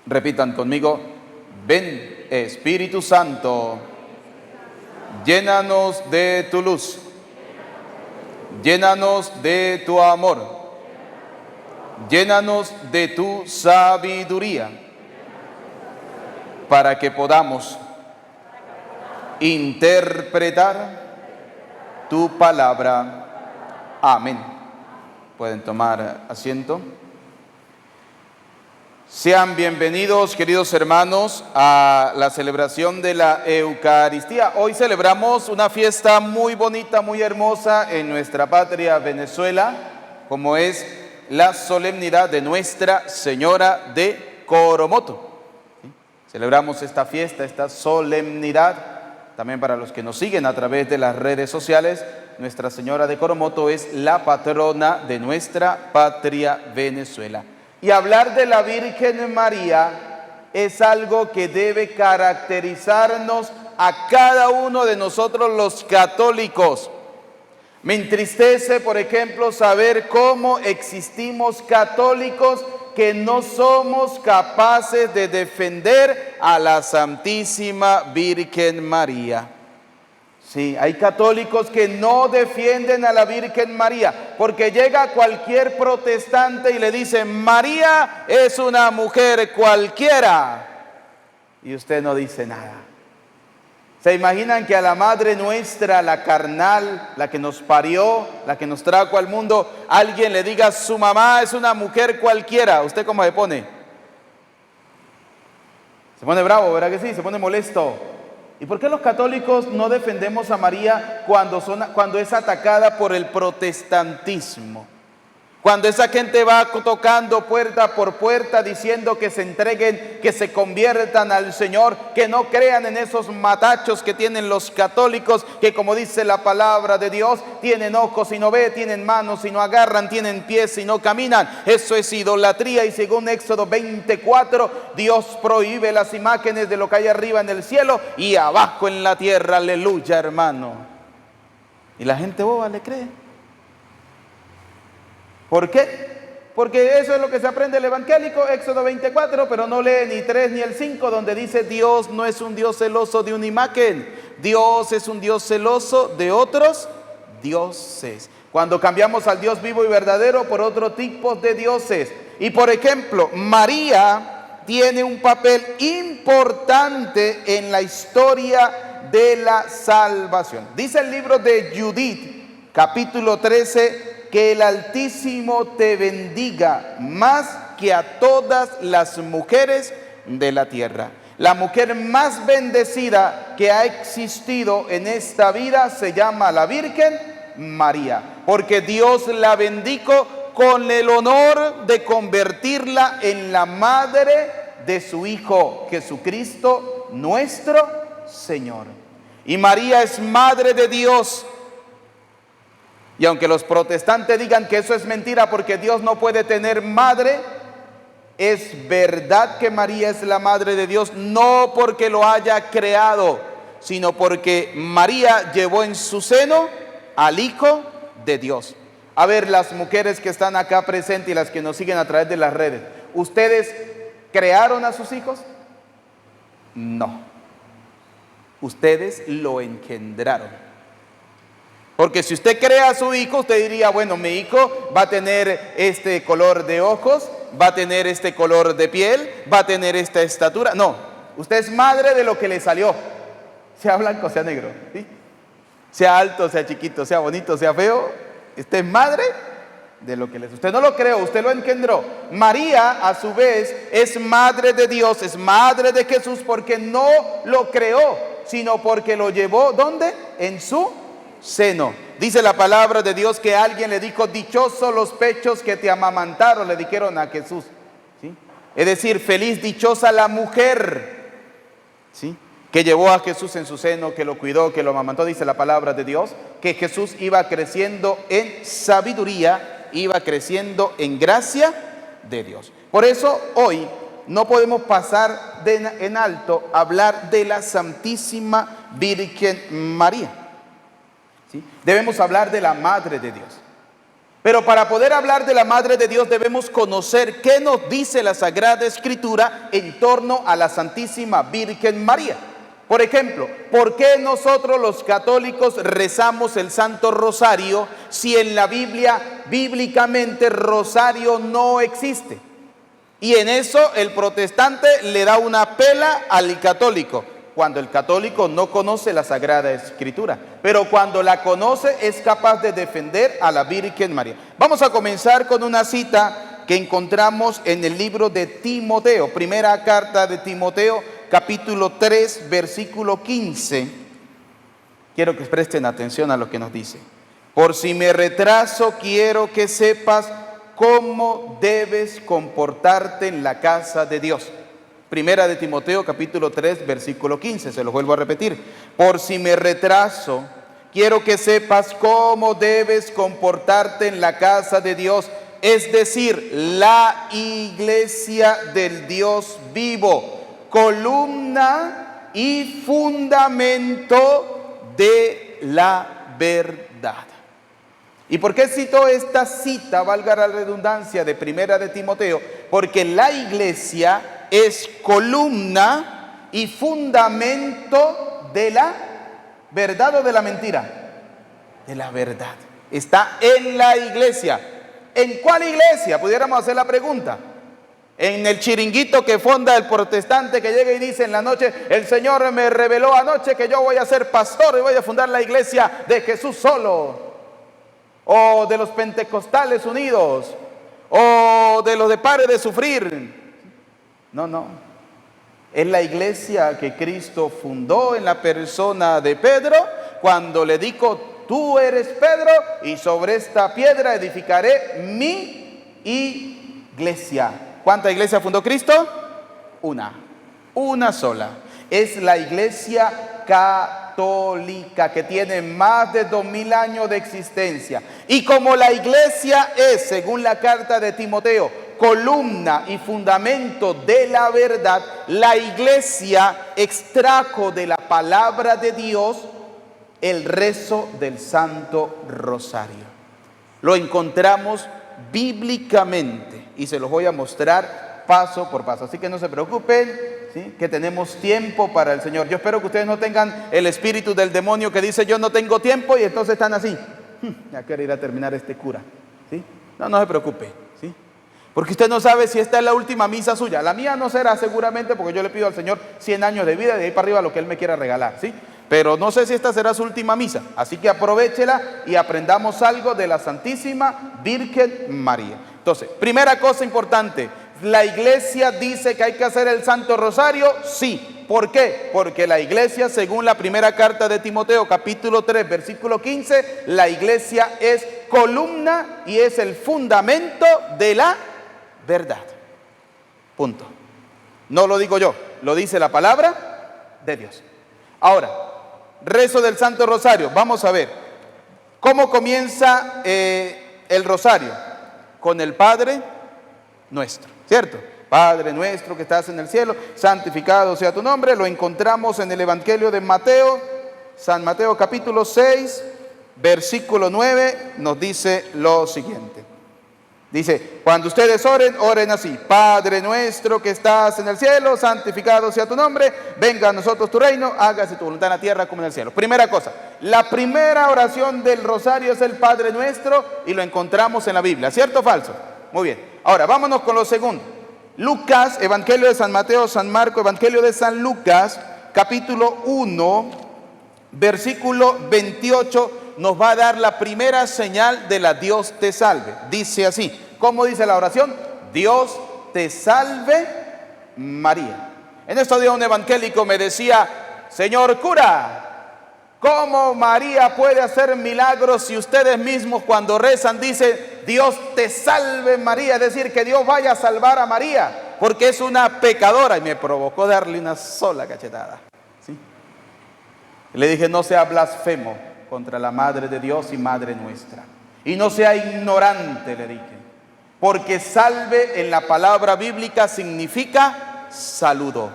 Repitan conmigo: ven Espíritu Santo, llénanos de tu luz, llénanos de tu amor, llénanos de tu sabiduría, para que podamos interpretar tu palabra. Amén. Pueden tomar asiento. Sean bienvenidos, queridos hermanos, a la celebración de la Eucaristía. Hoy celebramos una fiesta muy bonita, muy hermosa en nuestra patria Venezuela, como es la solemnidad de Nuestra Señora de Coromoto. Celebramos esta fiesta, esta solemnidad. También para los que nos siguen a través de las redes sociales, Nuestra Señora de Coromoto es la patrona de nuestra patria Venezuela. Y hablar de la Virgen María es algo que debe caracterizarnos a cada uno de nosotros los católicos. Me entristece, por ejemplo, saber cómo existimos católicos que no somos capaces de defender a la Santísima Virgen María. Sí, hay católicos que no defienden a la Virgen María, porque llega cualquier protestante y le dice: María es una mujer cualquiera, y usted no dice nada. ¿Se imaginan que a la Madre nuestra, la carnal, la que nos parió, la que nos trajo al mundo, alguien le diga: su mamá es una mujer cualquiera? ¿Usted cómo se pone? Se pone bravo, ¿verdad que sí? Se pone molesto. ¿Y por qué los católicos no defendemos a María cuando es atacada por el protestantismo? Cuando esa gente va tocando puerta por puerta diciendo que se entreguen, que se conviertan al Señor, que no crean en esos matachos que tienen los católicos, que como dice la palabra de Dios, tienen ojos y no ven, tienen manos y no agarran, tienen pies y no caminan. Eso es idolatría, y según Éxodo 24, Dios prohíbe las imágenes de lo que hay arriba en el cielo y abajo en la tierra. Aleluya, hermano. Y la gente boba le cree. ¿Por qué? Porque eso es lo que se aprende el evangélico, Éxodo 24, pero no lee ni 3 ni el 5, donde dice: Dios no es un Dios celoso de una imagen, Dios es un Dios celoso de otros dioses. Cuando cambiamos al Dios vivo y verdadero por otro tipo de dioses. Y por ejemplo, María tiene un papel importante en la historia de la salvación. Dice el libro de Judith, capítulo 13, que el Altísimo te bendiga más que a todas las mujeres de la tierra. La mujer más bendecida que ha existido en esta vida se llama la Virgen María, porque Dios la bendijo con el honor de convertirla en la madre de su Hijo Jesucristo, nuestro Señor. Y María es madre de Dios. Y aunque los protestantes digan que eso es mentira porque Dios no puede tener madre, es verdad que María es la madre de Dios, no porque lo haya creado, sino porque María llevó en su seno al Hijo de Dios. A ver, las mujeres que están acá presentes y las que nos siguen a través de las redes, ¿ustedes crearon a sus hijos? No. Ustedes lo engendraron. Porque si usted crea a su hijo, usted diría: bueno, mi hijo va a tener este color de ojos, va a tener este color de piel, va a tener esta estatura. No, usted es madre de lo que le salió. Sea blanco, sea negro, ¿sí? Sea alto, sea chiquito, sea bonito, sea feo. Usted es madre de lo que le salió. Usted no lo creó, usted lo engendró. María, a su vez, es madre de Dios, es madre de Jesús, porque no lo creó, sino porque lo llevó, ¿dónde? En su seno. Dice la palabra de Dios que alguien le dijo: dichosos los pechos que te amamantaron, le dijeron a Jesús, ¿sí? Es decir, feliz, dichosa la mujer, ¿sí?, que llevó a Jesús en su seno, que lo cuidó, que lo amamantó. Dice la palabra de Dios que Jesús iba creciendo en sabiduría, iba creciendo en gracia de Dios. Por eso hoy no podemos pasar en alto hablar de la Santísima Virgen María. ¿Sí? Debemos hablar de la Madre de Dios. Pero para poder hablar de la Madre de Dios debemos conocer qué nos dice la Sagrada Escritura en torno a la Santísima Virgen María. Por ejemplo, ¿por qué nosotros los católicos rezamos el Santo Rosario si en la Biblia, bíblicamente, rosario no existe? Y en eso el protestante le da una pela al católico, cuando el católico no conoce la Sagrada Escritura, pero cuando la conoce es capaz de defender a la Virgen María. Vamos a comenzar con una cita que encontramos en el libro de Timoteo, primera carta de Timoteo, capítulo 3, versículo 15. Quiero que presten atención a lo que nos dice. Por si me retraso, quiero que sepas cómo debes comportarte en la casa de Dios. Primera de Timoteo, capítulo 3, versículo 15, se lo vuelvo a repetir. Por si me retraso, quiero que sepas cómo debes comportarte en la casa de Dios, es decir, la iglesia del Dios vivo, columna y fundamento de la verdad. ¿Y por qué cito esta cita, valga la redundancia, de Primera de Timoteo? Porque la iglesia es columna y fundamento de la verdad o de la mentira. De la verdad. Está en la iglesia. ¿En cuál iglesia? Pudiéramos hacer la pregunta. En el chiringuito que fonda el protestante que llega y dice en la noche: el Señor me reveló anoche que yo voy a ser pastor y voy a fundar la iglesia de Jesús solo. O de los pentecostales unidos, o de los de Pare de Sufrir. No. Es la iglesia que Cristo fundó en la persona de Pedro, cuando le dijo: tú eres Pedro, y sobre esta piedra edificaré mi iglesia. ¿Cuánta iglesia fundó Cristo? Una sola. Es la iglesia católica, que tiene más de 2000 años de existencia. Y como la iglesia es, según la carta de Timoteo, columna y fundamento de la verdad, la iglesia extrajo de la palabra de Dios el rezo del Santo Rosario. Lo encontramos bíblicamente y se los voy a mostrar paso por paso. Así que no se preocupen, ¿sí?, que tenemos tiempo para el Señor. Yo espero que ustedes no tengan el espíritu del demonio que dice: yo no tengo tiempo, y entonces están así. Ya quiero ir a terminar este cura, ¿sí? No se preocupe, ¿sí? Porque usted no sabe si esta es la última misa suya. La mía no será seguramente, porque yo le pido al Señor 100 años de vida y de ahí para arriba lo que Él me quiera regalar, ¿sí? Pero no sé si esta será su última misa. Así que aprovéchela y aprendamos algo de la Santísima Virgen María. Entonces, primera cosa importante: ¿la iglesia dice que hay que hacer el Santo Rosario? Sí. ¿Por qué? Porque la iglesia, según la primera carta de Timoteo, capítulo 3, versículo 15, la iglesia es columna y es el fundamento de la verdad. Punto. No lo digo yo, lo dice la palabra de Dios. Ahora, rezo del Santo Rosario. Vamos a ver cómo comienza el rosario. Con el Padre Nuestro, ¿cierto? Padre nuestro que estás en el cielo, santificado sea tu nombre. Lo encontramos en el Evangelio de Mateo, San Mateo capítulo 6, versículo 9, nos dice lo siguiente. Dice: cuando ustedes oren, oren así: Padre nuestro que estás en el cielo, santificado sea tu nombre, venga a nosotros tu reino, hágase tu voluntad en la tierra como en el cielo. Primera cosa, la primera oración del rosario es el Padre nuestro, y lo encontramos en la Biblia, ¿cierto o falso? Muy bien. Ahora, vámonos con lo segundo. Lucas, Evangelio de San Mateo, San Marco, Evangelio de San Lucas, capítulo 1, versículo 28, nos va a dar la primera señal de la Dios te salve. Dice así. ¿Cómo dice la oración? Dios te salve María. En estos días un evangélico me decía: señor cura, ¿cómo María puede hacer milagros si ustedes mismos cuando rezan dicen Dios te salve María? Es decir, que Dios vaya a salvar a María, porque es una pecadora. Y me provocó darle una sola cachetada, ¿sí? Le dije: no sea blasfemo contra la Madre de Dios y Madre nuestra, y no sea ignorante, le dije, porque salve en la palabra bíblica significa saludo.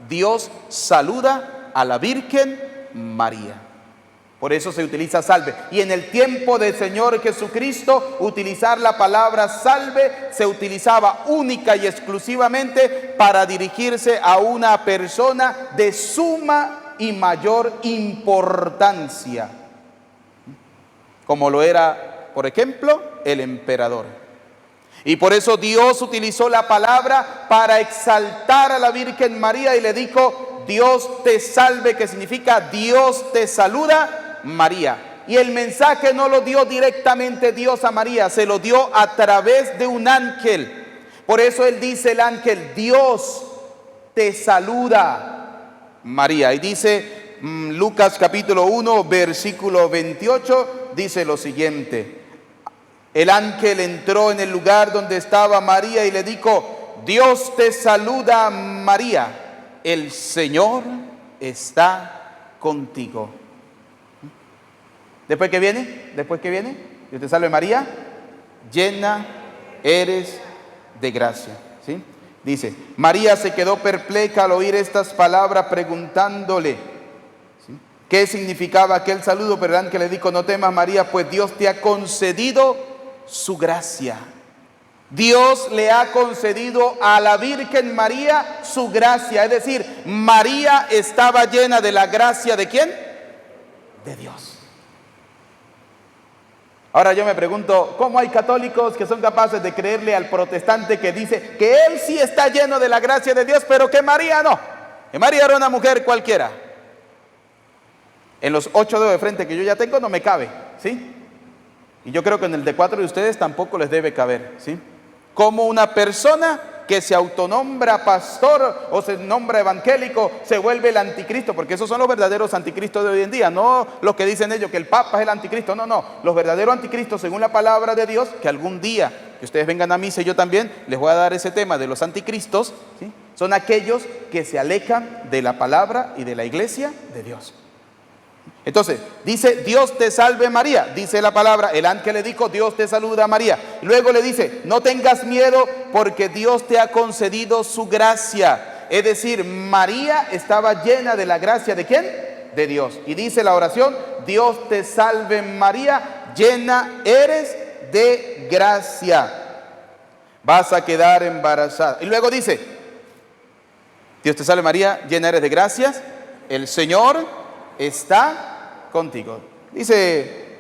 Dios saluda a la Virgen María. Por eso se utiliza salve. Y en el tiempo del Señor Jesucristo, utilizar la palabra salve se utilizaba única y exclusivamente para dirigirse a una persona de suma y mayor importancia, como lo era, por ejemplo, el emperador. Y por eso Dios utilizó la palabra para exaltar a la Virgen María y le dijo: Dios te salve, que significa Dios te saluda, María. Y el mensaje no lo dio directamente Dios a María, se lo dio a través de un ángel. Por eso él dice, el ángel: Dios te saluda, María. Y dice Lucas capítulo 1 versículo 28, dice lo siguiente: el ángel entró en el lugar donde estaba María y le dijo: Dios te saluda, María, el Señor está contigo. Después que viene, Dios te salve María, llena eres de gracia. ¿Sí? Dice, María se quedó perpleja al oír estas palabras, preguntándole, ¿sí?, qué significaba aquel saludo. Pero el ángel le dijo: no temas, María, pues Dios te ha concedido su gracia. Dios le ha concedido a la Virgen María su gracia. Es decir, María estaba llena de la gracia ¿de quién? De Dios. Ahora yo me pregunto, ¿cómo hay católicos que son capaces de creerle al protestante que dice que él sí está lleno de la gracia de Dios, pero que María no? Que María era una mujer cualquiera. En los 8 dedos de frente que yo ya tengo no me cabe, ¿sí? Y yo creo que en el de 4 de ustedes tampoco les debe caber, ¿sí? Como una persona que se autonombra pastor o se nombra evangélico se vuelve el anticristo, porque esos son los verdaderos anticristos de hoy en día, no los que dicen ellos que el Papa es el anticristo, no, los verdaderos anticristos según la palabra de Dios, que algún día que ustedes vengan a misa y yo también les voy a dar ese tema de los anticristos, ¿sí?, son aquellos que se alejan de la palabra y de la iglesia de Dios. Entonces, dice, Dios te salve María, dice la palabra, el ángel le dijo, Dios te saluda María. Luego le dice, no tengas miedo porque Dios te ha concedido su gracia. Es decir, María estaba llena de la gracia ¿de quién? De Dios. Y dice la oración, Dios te salve María, llena eres de gracia. Vas a quedar embarazada. Y luego dice, Dios te salve María, llena eres de gracias, el Señor está contigo. Dice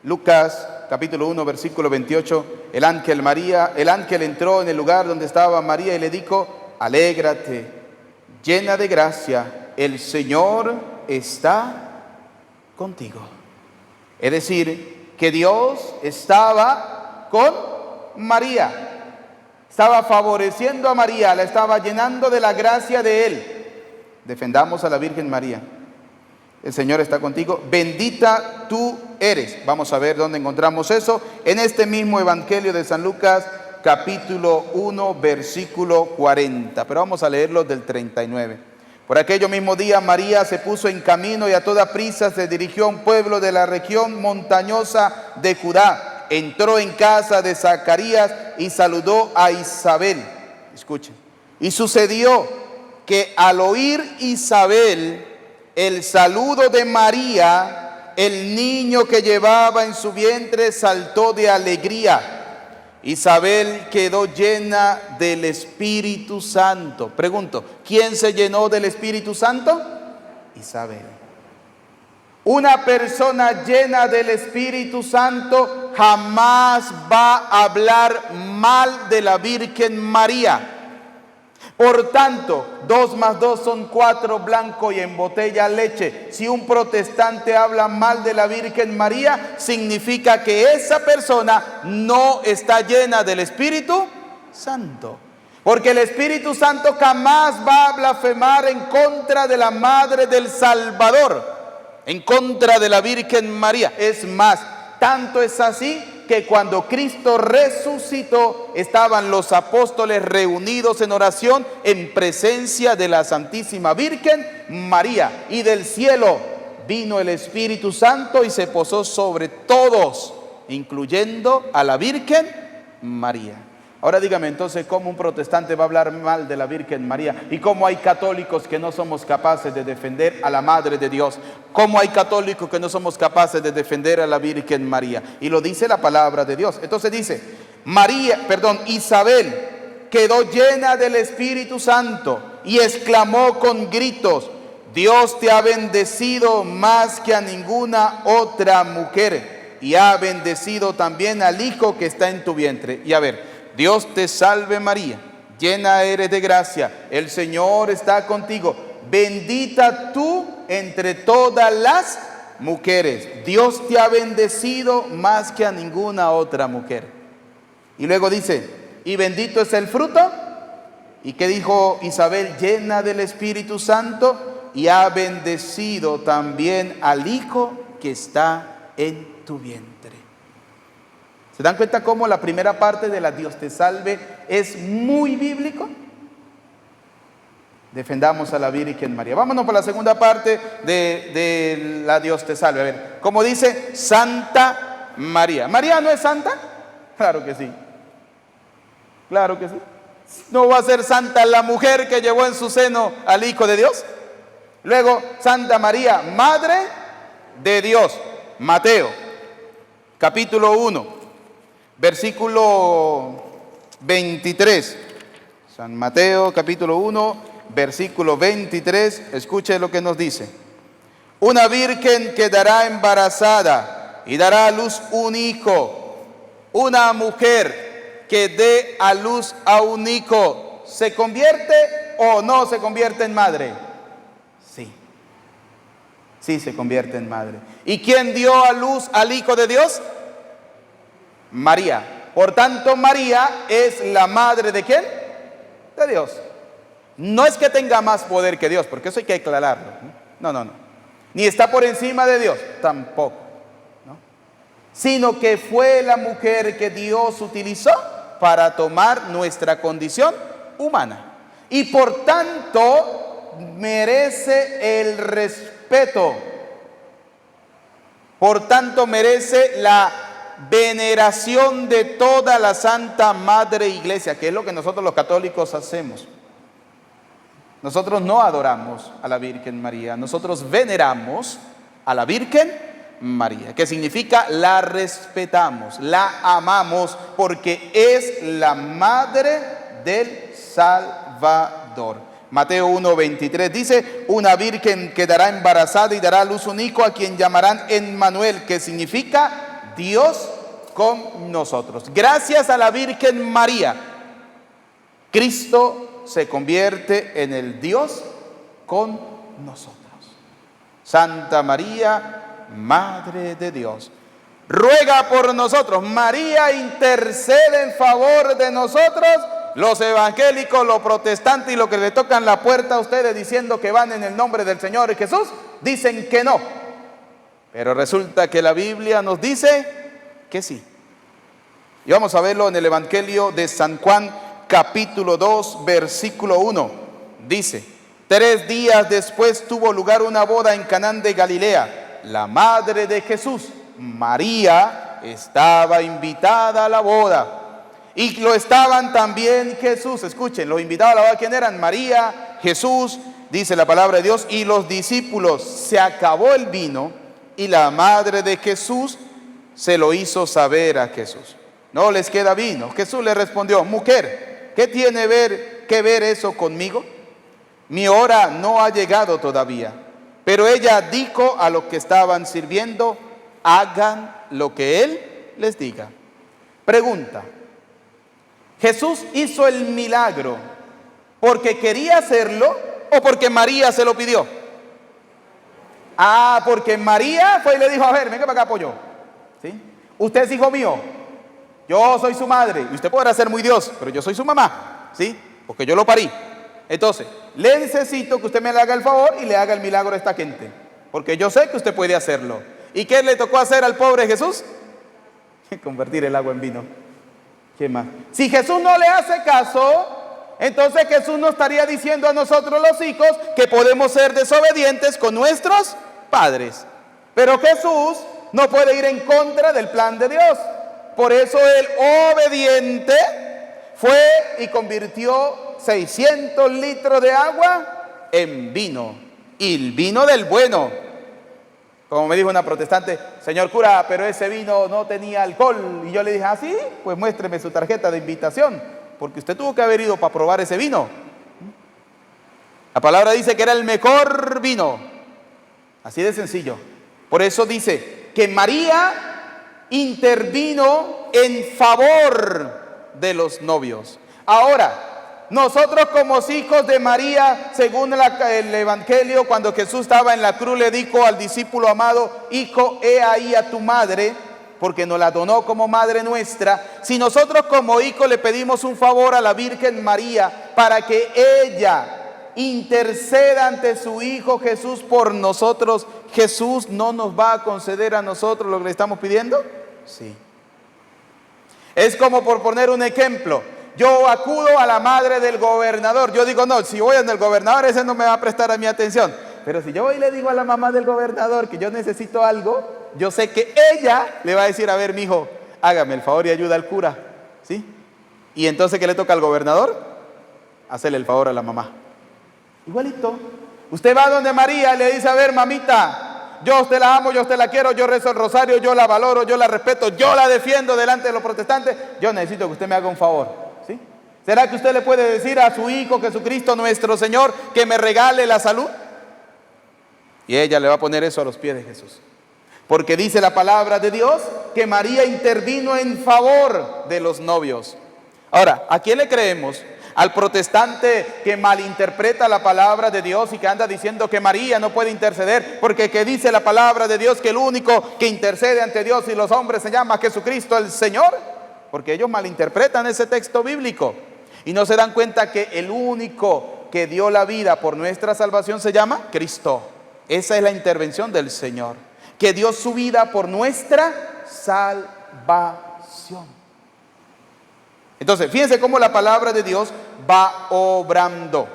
Lucas capítulo 1 versículo 28, el ángel entró en el lugar donde estaba María y le dijo, alégrate, llena de gracia, el Señor está contigo. Es decir, que Dios estaba con María, estaba favoreciendo a María, la estaba llenando de la gracia de Él. Defendamos a la Virgen María. El Señor está contigo, bendita tú eres. Vamos a ver dónde encontramos eso. En este mismo Evangelio de San Lucas, capítulo 1, versículo 40. Pero vamos a leerlo del 39. Por aquello mismo día, María se puso en camino y a toda prisa se dirigió a un pueblo de la región montañosa de Judá. Entró en casa de Zacarías y saludó a Isabel. Escuchen. Y sucedió que al oír Isabel el saludo de María, el niño que llevaba en su vientre saltó de alegría. Isabel quedó llena del Espíritu Santo. Pregunto, ¿quién se llenó del Espíritu Santo? Isabel. Una persona llena del Espíritu Santo jamás va a hablar mal de la Virgen María. Por tanto, 2 más 2 son 4, blanco y en botella leche. Si un protestante habla mal de la Virgen María, significa que esa persona no está llena del Espíritu Santo. Porque el Espíritu Santo jamás va a blasfemar en contra de la Madre del Salvador, en contra de la Virgen María. Es más, tanto es así que cuando Cristo resucitó, estaban los apóstoles reunidos en oración en presencia de la Santísima Virgen María. Y del cielo vino el Espíritu Santo y se posó sobre todos, incluyendo a la Virgen María. Ahora dígame entonces, ¿cómo un protestante va a hablar mal de la Virgen María? ¿Y cómo hay católicos que no somos capaces de defender a la Madre de Dios? ¿Cómo hay católicos que no somos capaces de defender a la Virgen María? Y lo dice la palabra de Dios. Entonces dice, Isabel quedó llena del Espíritu Santo y exclamó con gritos: Dios te ha bendecido más que a ninguna otra mujer, y ha bendecido también al hijo que está en tu vientre. Y a ver, Dios te salve María, llena eres de gracia, el Señor está contigo, bendita tú entre todas las mujeres. Dios te ha bendecido más que a ninguna otra mujer. Y luego dice, y bendito es el fruto. ¿Y qué dijo Isabel? Llena del Espíritu Santo, y ha bendecido también al hijo que está en tu vientre. ¿Se dan cuenta cómo la primera parte de la Dios te salve es muy bíblico? Defendamos a la Virgen María. Vámonos por la segunda parte de la Dios te salve. A ver, ¿cómo dice? Santa María. ¿María no es santa? Claro que sí. Claro que sí. ¿No va a ser santa la mujer que llevó en su seno al Hijo de Dios? Luego, Santa María, Madre de Dios. Mateo, capítulo 1. Versículo 23. San Mateo capítulo 1, versículo 23. Escuche lo que nos dice. Una virgen quedará embarazada y dará a luz un hijo. Una mujer que dé a luz a un hijo, ¿se convierte o no se convierte en madre? Sí. Sí se convierte en madre. ¿Y quién dio a luz al Hijo de Dios? María. Por tanto, María es la madre ¿de quién? De Dios. No es que tenga más poder que Dios, porque eso hay que aclararlo. No. Ni está por encima de Dios, tampoco, ¿no? Sino que fue la mujer que Dios utilizó para tomar nuestra condición humana. Y por tanto, merece el respeto. Por tanto, merece la veneración de toda la Santa Madre Iglesia, que es lo que nosotros los católicos hacemos. Nosotros no adoramos a la Virgen María, nosotros veneramos a la Virgen María, que significa la respetamos, la amamos, porque es la Madre del Salvador. Mateo 1:23 dice, una virgen quedará embarazada y dará a luz un hijo a quien llamarán Emmanuel, que significa Dios con nosotros. Gracias a la Virgen María, Cristo se convierte en el Dios con nosotros. Santa María, Madre de Dios, ruega por nosotros. María intercede en favor de nosotros. Los evangélicos, los protestantes y los que le tocan la puerta a ustedes diciendo que van en el nombre del Señor Jesús, dicen que no. Pero resulta que la Biblia nos dice que sí. Y vamos a verlo en el Evangelio de San Juan, capítulo 2, versículo 1. Dice, 3 días después tuvo lugar una boda en Canaán de Galilea. La madre de Jesús, María, estaba invitada a la boda. Y lo estaban también Jesús. Escuchen, los invitados a la boda, ¿quién eran? María, Jesús, dice la palabra de Dios, y los discípulos. Se acabó el vino y la madre de Jesús se lo hizo saber a Jesús. No les queda vino. Jesús le respondió, mujer, ¿qué tiene que ver eso conmigo? Mi hora no ha llegado todavía. Pero ella dijo a los que estaban sirviendo, hagan lo que Él les diga. Pregunta, ¿Jesús hizo el milagro porque quería hacerlo o porque María se lo pidió? Ah, porque María fue y le dijo, a ver, venga para acá, pollo. ¿Sí? Usted es hijo mío, yo soy su madre, y usted podrá ser muy Dios, pero yo soy su mamá, ¿sí? Porque yo lo parí. Entonces, le necesito que usted me le haga el favor y le haga el milagro a esta gente, porque yo sé que usted puede hacerlo. ¿Y qué le tocó hacer al pobre Jesús? Convertir el agua en vino. ¿Qué más? Si Jesús no le hace caso, entonces Jesús nos estaría diciendo a nosotros los hijos que podemos ser desobedientes con nuestros padres. Pero Jesús no puede ir en contra del plan de Dios. Por eso el obediente fue y convirtió 600 litros de agua en vino, y el vino del bueno. Como me dijo una protestante: señor cura, pero ese vino no tenía alcohol. Y yo le dije: ¿ah, sí? Pues muéstreme su tarjeta de invitación, porque usted tuvo que haber ido para probar ese vino. La palabra dice que era el mejor vino. Así de sencillo. Por eso dice que María intervino en favor de los novios. Ahora, nosotros como hijos de María, según el Evangelio, cuando Jesús estaba en la cruz, le dijo al discípulo amado: hijo, he ahí a tu madre, porque nos la donó como madre nuestra. Si nosotros como hijos le pedimos un favor a la Virgen María para que ella interceda ante su Hijo Jesús por nosotros, ¿Jesús no nos va a conceder a nosotros lo que le estamos pidiendo? Sí. Es como, por poner un ejemplo, yo acudo a la madre del gobernador. Yo digo: no, si voy al del gobernador, ese no me va a prestar a mi atención. Pero si yo voy y le digo a la mamá del gobernador que yo necesito algo, yo sé que ella le va a decir: a ver, mijo, hágame el favor y ayuda al cura, ¿sí? Y entonces, ¿qué le toca al gobernador? Hacerle el favor a la mamá. Igualito. Usted va donde María y le dice: a ver, mamita, yo a usted la amo, yo a usted la quiero, yo rezo el rosario, yo la valoro, yo la respeto, yo la defiendo delante de los protestantes. Yo necesito que usted me haga un favor, ¿sí? ¿Será que usted le puede decir a su Hijo Jesucristo nuestro Señor que me regale la salud? Y ella le va a poner eso a los pies de Jesús. Porque dice la palabra de Dios que María intervino en favor de los novios. Ahora, ¿a quién le creemos? ¿Al protestante que malinterpreta la palabra de Dios y que anda diciendo que María no puede interceder? Porque que dice la palabra de Dios que el único que intercede ante Dios y los hombres se llama Jesucristo el Señor. Porque ellos malinterpretan ese texto bíblico y no se dan cuenta que el único que dio la vida por nuestra salvación se llama Cristo. Esa es la intervención del Señor, que dio su vida por nuestra salvación. Entonces, fíjense cómo la palabra de Dios va obrando.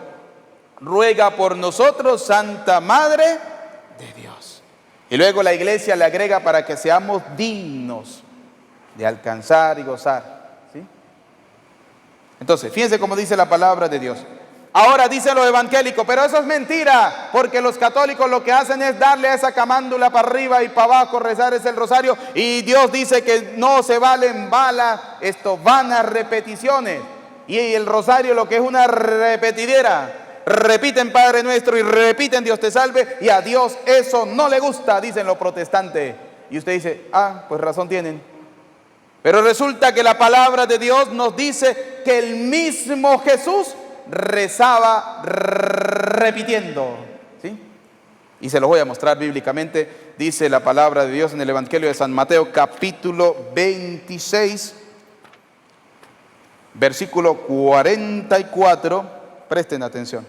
Ruega por nosotros, Santa Madre de Dios. Y luego la iglesia le agrega: para que seamos dignos de alcanzar y gozar, ¿sí? Entonces, fíjense cómo dice la palabra de Dios. Ahora dicen los evangélicos: pero eso es mentira, porque los católicos lo que hacen es darle a esa camándula para arriba y para abajo, rezar es el rosario, y Dios dice que no se valen vanas repeticiones, y el rosario lo que es una repetidera. Repiten Padre Nuestro y repiten Dios te salve, y a Dios eso no le gusta, dicen los protestantes. Y usted dice: ah, pues razón tienen. Pero resulta que la palabra de Dios nos dice que el mismo Jesús rezaba repitiendo, ¿sí? Y se los voy a mostrar bíblicamente. Dice la palabra de Dios en el Evangelio de San Mateo, capítulo 26, versículo 44. Presten atención.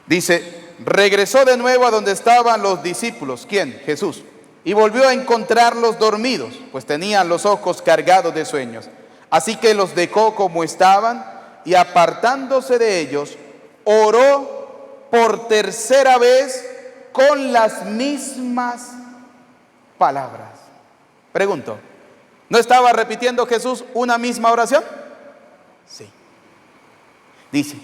Dice: regresó de nuevo a donde estaban los discípulos. ¿Quién? Jesús. Y volvió a encontrarlos dormidos, pues tenían los ojos cargados de sueños. Así que los dejó como estaban, y apartándose de ellos, oró por tercera vez con las mismas palabras. Pregunto, ¿no estaba repitiendo Jesús una misma oración? Sí. Dice: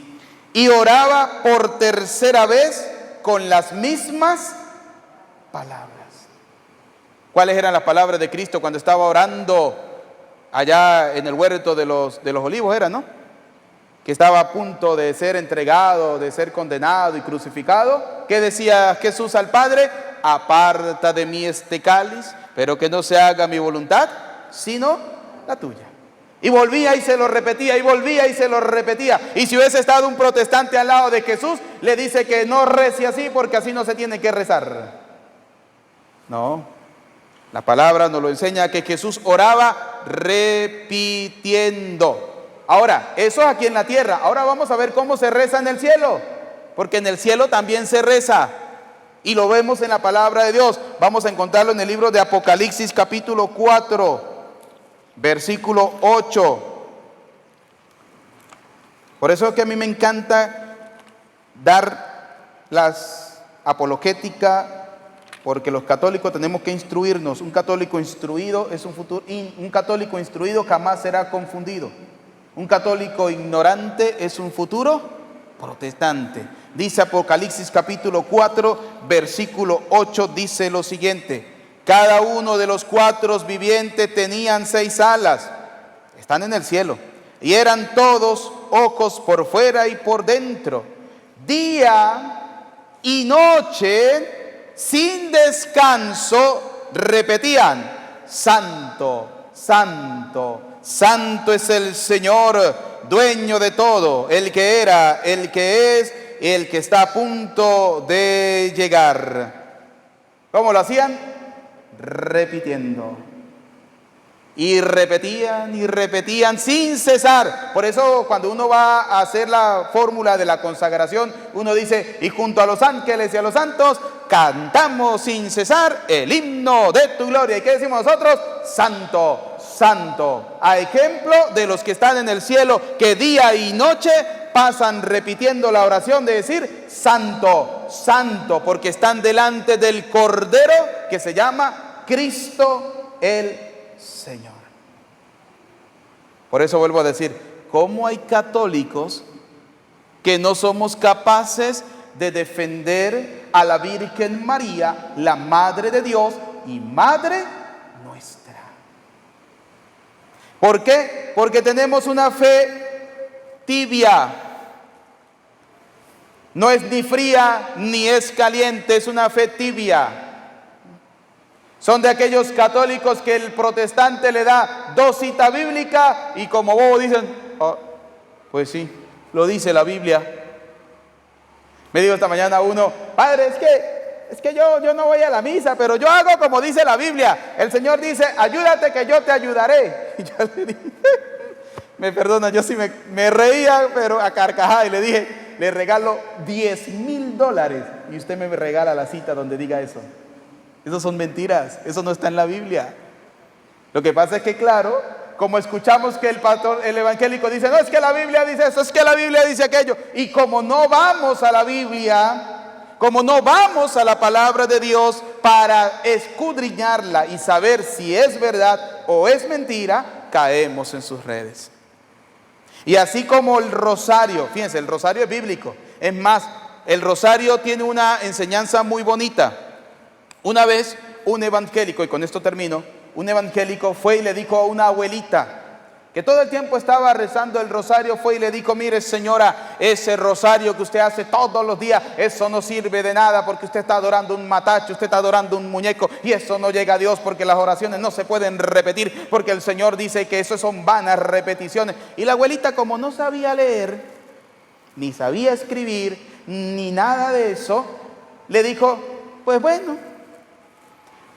y oraba por tercera vez con las mismas palabras. ¿Cuáles eran las palabras de Cristo cuando estaba orando allá en el huerto de los olivos? Era, ¿no? Que estaba a punto de ser entregado, de ser condenado y crucificado. ¿Qué decía Jesús al Padre? Aparta de mí este cáliz, pero que no se haga mi voluntad, sino la tuya. Y volvía y se lo repetía, y volvía y se lo repetía. Y si hubiese estado un protestante al lado de Jesús, le dice que no rece así, porque así no se tiene que rezar. No, la palabra nos lo enseña, que Jesús oraba repitiendo. Ahora, eso es aquí en la tierra. Ahora vamos a ver cómo se reza en el cielo, porque en el cielo también se reza, y lo vemos en la palabra de Dios. Vamos a encontrarlo en el libro de Apocalipsis, capítulo 4, versículo 8. Por eso es que a mí me encanta dar las apologéticas, porque los católicos tenemos que instruirnos. Un católico instruido es un católico instruido jamás será confundido. Un católico ignorante es un futuro protestante. Dice Apocalipsis capítulo 4, versículo 8, dice lo siguiente: cada uno de los cuatro vivientes tenían 6 alas, están en el cielo, y eran todos ojos por fuera y por dentro. Día y noche, sin descanso, repetían: Santo, Santo, Santo es el Señor, dueño de todo, el que era, el que es, el que está a punto de llegar. ¿Cómo lo hacían? Repitiendo. Y repetían sin cesar. Por eso cuando uno va a hacer la fórmula de la consagración, uno dice: y junto a los ángeles y a los santos cantamos sin cesar el himno de tu gloria. ¿Y qué decimos nosotros? Santo, Santo. A ejemplo de los que están en el cielo, que día y noche pasan repitiendo la oración de decir: Santo, Santo, porque están delante del Cordero que se llama Cristo el Señor. Por eso vuelvo a decir: ¿cómo hay católicos que no somos capaces de defender a la Virgen María, la Madre de Dios y Madre nuestra? ¿Por qué? Porque tenemos una fe tibia. No es ni fría ni es caliente, es una fe tibia. Son de aquellos católicos que el protestante le da 2 citas bíblicas y como bobo dicen: oh, pues sí, lo dice la Biblia. Me dijo esta mañana uno: padre, es que yo no voy a la misa, pero yo hago como dice la Biblia. El Señor dice: ayúdate que yo te ayudaré. Y yo le dije, me perdona, yo sí me reía, pero a carcajada, y le dije: le regalo $10,000 y usted me regala la cita donde diga eso. Eso son mentiras, eso no está en la Biblia. Lo que pasa es que, claro, como escuchamos que el evangélico dice: no, es que la Biblia dice eso, es que la Biblia dice aquello. Y como no vamos a la Biblia, como no vamos a la palabra de Dios para escudriñarla y saber si es verdad o es mentira, caemos en sus redes. Y así como el rosario, fíjense, el rosario es bíblico. Es más, el rosario tiene una enseñanza muy bonita. Una vez un evangélico, y con esto termino, un evangélico fue y le dijo a una abuelita que todo el tiempo estaba rezando el rosario, fue y le dijo: mire señora, ese rosario que usted hace todos los días, eso no sirve de nada porque usted está adorando un matacho, usted está adorando un muñeco y eso no llega a Dios porque las oraciones no se pueden repetir porque el Señor dice que eso son vanas repeticiones. Y la abuelita, como no sabía leer, ni sabía escribir, ni nada de eso, le dijo: pues bueno,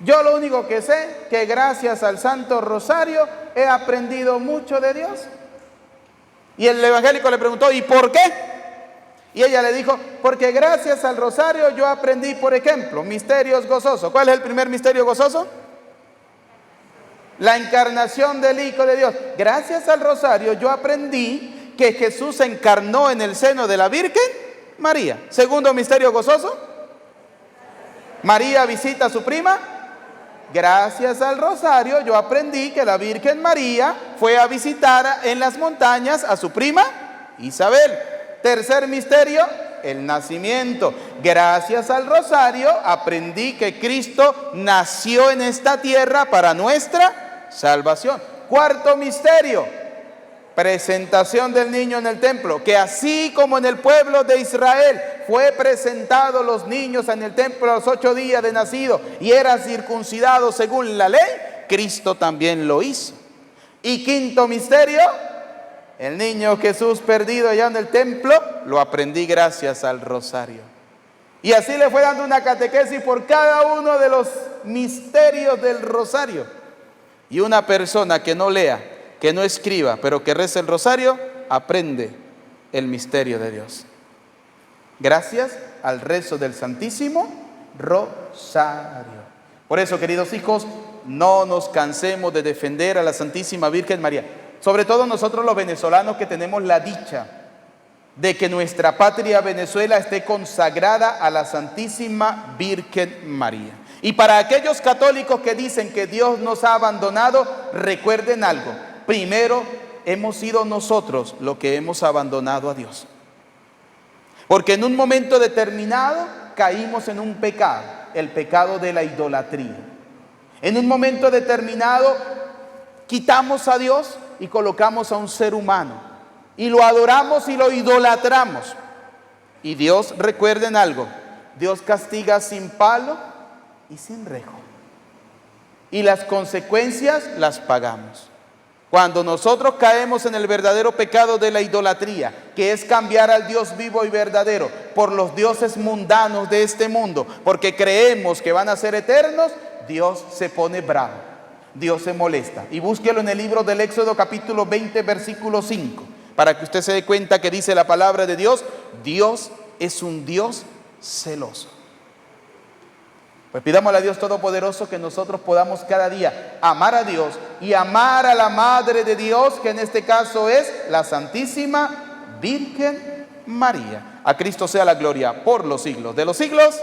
yo lo único que sé, que gracias al Santo Rosario he aprendido mucho de Dios. Y el evangélico le preguntó: ¿y por qué? Y ella le dijo: porque gracias al Rosario yo aprendí, por ejemplo, misterios gozosos. ¿Cuál es el primer misterio gozoso? La encarnación del Hijo de Dios. Gracias al Rosario yo aprendí que Jesús se encarnó en el seno de la Virgen María. Segundo misterio gozoso: María visita a su prima. Gracias al rosario yo aprendí que la Virgen María fue a visitar en las montañas a su prima Isabel. Tercer misterio, el nacimiento. Gracias al rosario aprendí que Cristo nació en esta tierra para nuestra salvación. Cuarto misterio, presentación del niño en el templo, que así como en el pueblo de Israel fue presentado los niños en el templo a los 8 días de nacido y era circuncidado según la ley, Cristo también lo hizo. Y quinto misterio, el niño Jesús perdido allá en el templo, lo aprendí gracias al rosario. Y así le fue dando una catequesis por cada uno de los misterios del rosario. Y una persona que no lea, que no escriba, pero que reza el rosario, aprende el misterio de Dios. Gracias al rezo del Santísimo Rosario. Por eso, queridos hijos, no nos cansemos de defender a la Santísima Virgen María. Sobre todo nosotros los venezolanos que tenemos la dicha de que nuestra patria Venezuela esté consagrada a la Santísima Virgen María. Y para aquellos católicos que dicen que Dios nos ha abandonado, recuerden algo. Primero, hemos sido nosotros los que hemos abandonado a Dios. Porque en un momento determinado caímos en un pecado, el pecado de la idolatría. En un momento determinado quitamos a Dios y colocamos a un ser humano. Y lo adoramos y lo idolatramos. Y Dios, recuerden algo, Dios castiga sin palo y sin rejo. Y las consecuencias las pagamos. Cuando nosotros caemos en el verdadero pecado de la idolatría, que es cambiar al Dios vivo y verdadero por los dioses mundanos de este mundo, porque creemos que van a ser eternos, Dios se pone bravo, Dios se molesta. Y búsquelo en el libro del Éxodo capítulo 20, versículo 5, para que usted se dé cuenta que dice la palabra de Dios, Dios es un Dios celoso. Pues pidámosle a Dios Todopoderoso que nosotros podamos cada día amar a Dios y amar a la Madre de Dios, que en este caso es la Santísima Virgen María. A Cristo sea la gloria por los siglos de los siglos.